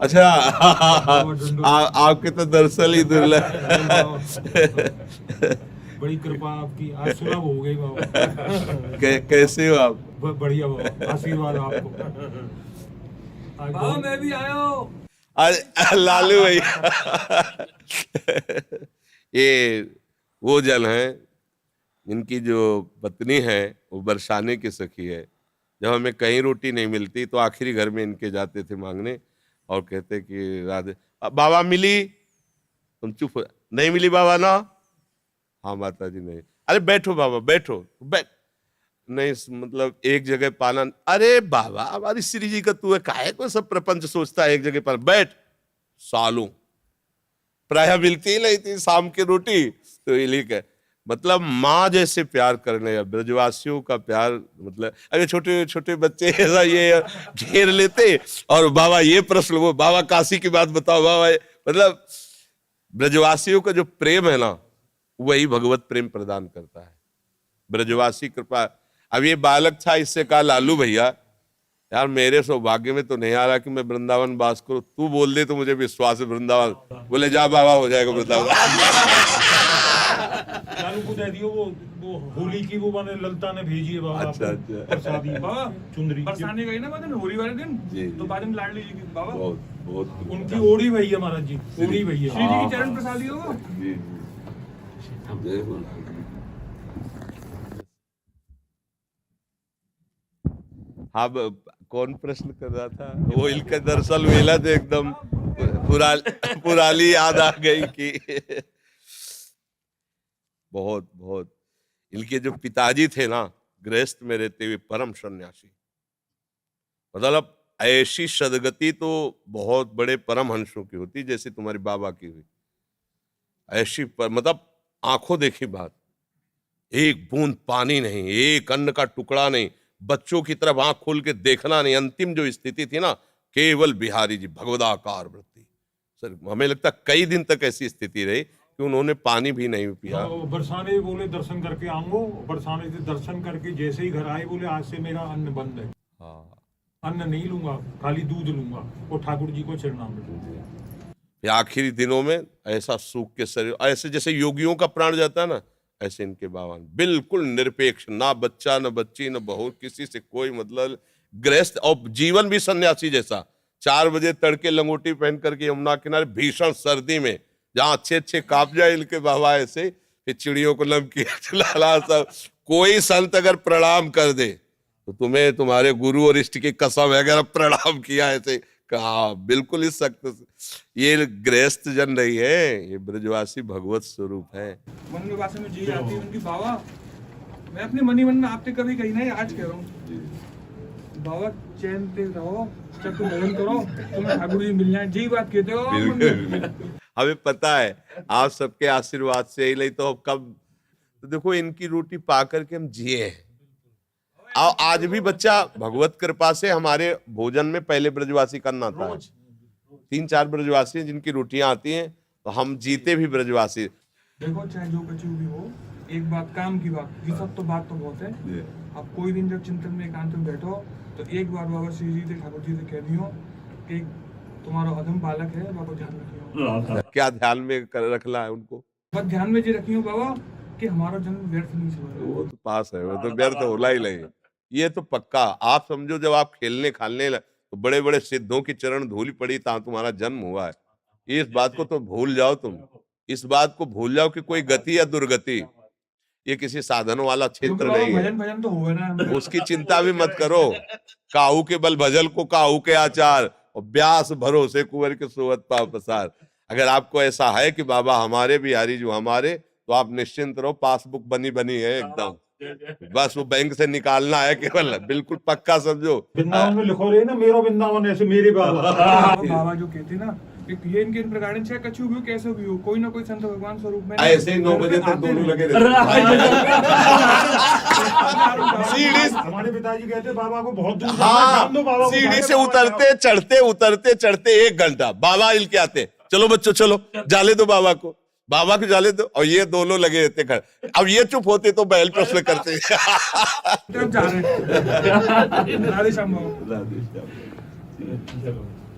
अच्छा आपके तो दरअसल ही दुर्लभ। बड़ी कृपा आपकी, आज सुलभ हो गई बाबा। कैसे हो आप? बढ़िया बाबा, आशीर्वाद आपको। बाबा मैं भी आया हूँ। अरे लालू भैया ये वो जन है, इनकी जो पत्नी है वो बरसाने की सखी है। जब हमें कहीं रोटी नहीं मिलती तो आखिरी घर में इनके जाते थे मांगने और कहते कि राधे बाबा मिली, तुम चुप हो, नहीं मिली बाबा ना, हाँ माता जी नहीं, अरे बैठो बाबा बैठो, बैठ नहीं, मतलब एक जगह पाना, अरे बाबा हमारी श्री जी का तू है, काहे को सब प्रपंच सोचता है, एक जगह पर बैठ। सालों प्राय मिलती ही नहीं थी शाम की रोटी, तो ये मतलब माँ जैसे प्यार करने या ब्रजवासियों का प्यार, मतलब अरे छोटे छोटे बच्चे ऐसा ये घेर लेते और बाबा ये प्रश्न, वो बाबा काशी की बात बताओ बाबा, मतलब ब्रजवासियों का जो प्रेम है ना वही भगवत प्रेम प्रदान करता है, ब्रजवासी कृपा। अब ये बालक था, इससे कहा लालू भैया यार मेरे सौभाग्य में तो नहीं आ रहा कि मैं वृंदावन वास करूं, तू बोल दे तो मुझे विश्वास है वृंदावन। बोले जा बाबा हो जाएगा वृंदावन। लालू को दे दियो वो होली की वो मैंने ललता ने भेजी है बाबा। अच्छा अच्छा प्रसादी बाबा चुंदरी बरसाने गई ना बाद होली वाले दिन, तो बाद में लाडली जी की बाबा बहुत बहुत उनकी ओढ़ी भैया महाराज जी, ओढ़ी भैया श्री जी की चरण प्रसादी होगा। जी जय हो। अब कौन प्रश्न कर रहा था? वो इनका दरअसल वेला तो एकदम पुरानी याद आ गई कि बहुत बहुत इनके जो पिताजी थे ना गृहस्थ में रहते हुए परम सन्यासी, मतलब ऐसी सदगति तो बहुत बड़े परमहंसों की होती जैसे तुम्हारे बाबा की हुई, ऐसी मतलब आंखों देखी बात, एक बूंद पानी नहीं, एक अन्न का टुकड़ा नहीं, बच्चों की तरफ आंख खोल के देखना नहीं। अंतिम जो स्थिति थी ना, केवल बिहारी जी भगवदाकार वृत्ति, सर हमें लगता कई दिन तक ऐसी स्थिति रही कि उन्होंने पानी भी नहीं पिया। बरसाने बोले दर्शन करके आऊंगो, बरसाने से दर्शन करके जैसे ही घर आए बोले आज से मेरा अन्न बंद है, हाँ अन्न नहीं लूंगा, खाली दूध लूंगा और ठाकुर जी को चरणामृत। आखिरी दिनों में ऐसा सूख के शरीर, ऐसे जैसे योगियों का प्राण जाता है ना, ऐसे इनके बाबा बिल्कुल निरपेक्ष, ना बच्चा न बच्ची न बहू, किसी से कोई मतलब, गृहस्थ और जीवन भी सन्यासी जैसा। 4 बजे तड़के लंगोटी पहन करके यमुना किनारे भीषण सर्दी में, जहां अच्छे अच्छे काप जाए इनके बाबा ऐसे, फिर चिड़ियों को नमकीन खिलाना सब। कोई संत अगर प्रणाम कर दे तो तुम्हें तुम्हारे गुरु और इष्ट की कसम है, अगर प्रणाम किया ऐसे कहा, बिल्कुल इस सख्त। ये गृहस्थ जन नहीं है, ये ब्रजवासी भगवत स्वरूप है। मन में भाषा में जी आती है उनकी बाबा, मैं अपने मनी मन में आपसे कभी कही नहीं, आज कह रहा हूँ बाबा चैन से रहो, चक्कर भजन करो, तुम्हें ठाकुर जी मिल जाए, जी बात कहते हो। हमें पता है आप सबके आशीर्वाद से ही, नहीं तो कब, तो देखो इनकी रोटी पा करके हम जिए हैं। आज भी बच्चा भगवत कृपा से हमारे भोजन में पहले ब्रजवासी करना आता है, 3-4 ब्रजवासी हैं जिनकी रोटियां आती हैं, तो हम जीते भी ब्रजवासी। देखो चाहे जो कुछ भी हो, एक बात काम की बात, ये सब तो बात तो बहुत है। अब कोई दिन जब चिंतन में एकांत में बैठो तो एक बार बाबा श्री जी से ठाकुर जी से कह दियो कि तुम्हारा अधम बालक है, बाबा ध्यान रखियो। क्या ध्यान में रखना है उनको? बस ध्यान में जी रखियो बाबा कि हमारा जन्म व्यर्थ नहीं चला। वो तो पास है, वो तो व्यर्थ होला ही नहीं, ये तो पक्का। आप समझो जब आप खेलने खालने तो बड़े बड़े सिद्धों की चरण धूल पड़ी तहाँ तुम्हारा जन्म हुआ है, इस बात को तो भूल जाओ तुम, इस बात को भूल जाओ कि कोई गति या दुर्गति, ये किसी साधन वाला क्षेत्र नहीं है। भजन तो हुआ ना, उसकी चिंता भी मत करो। काहू के बल भजल को काहू के आचार, और ब्यास भरोसे कुंवर के सोवत पाव पसार। अगर आपको ऐसा है कि बाबा हमारे बिहारी जो हमारे, तो आप निश्चिंत रहो, पासबुक बनी बनी है एकदम, बस वो बैंक से निकालना है केवल, बिल्कुल पक्का समझो। वृंदावन में लिखो रहे ना, मेरा वृंदावन ऐसे मेरे बाबा। बाबा जो कहते ना ये इनके प्रकार चाहे कछु भी हो कैसे भी हो, कोई ना कोई संत भगवान स्वरूप में ऐसे ही 9 बजे तक दोनों लगे रहते। हमारे पिताजी कहते बाबा को बहुत दूर हाँ, सीढ़ी से उतरते चढ़ते 1 घंटा, बाबा हिल के आते, चलो बच्चों चलो जाले दो बाबा को जाले दो, और ये दोनों लगे रहते खड़े। अब ये चुप होते तो बैल प्रश्न करते। जा रहे हैं। राधे श्याम बाबा।